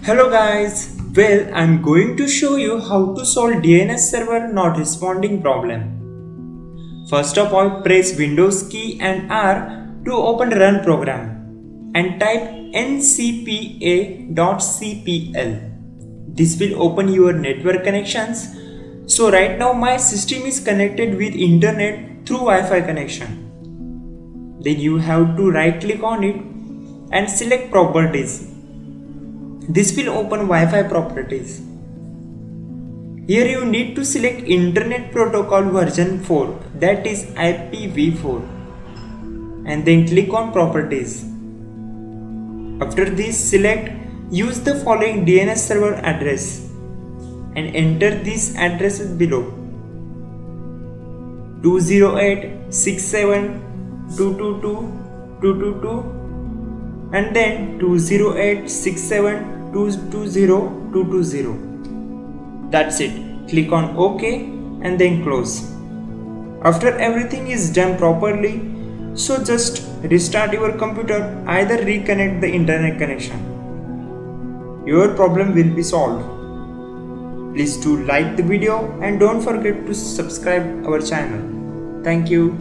Hello guys, I'm going to show you how to solve DNS server not responding problem. First of all, press Windows key and R to open run program and type ncpa.cpl. This will open your network connections. So right now my system is connected with internet through Wi-Fi connection. Then you have to right click on it and select properties. This will open Wi-Fi properties. Here you need to select Internet Protocol version 4, that is IPv4, and then click on properties. After this, select use the following DNS server address and enter these addresses below: 208.67.222.222 and then 208.67.220.220. That's it. Click on OK and then close. After everything is done properly, so just restart your computer, either reconnect the internet connection. Your problem will be solved. Please do like the video and don't forget to subscribe our channel. Thank you.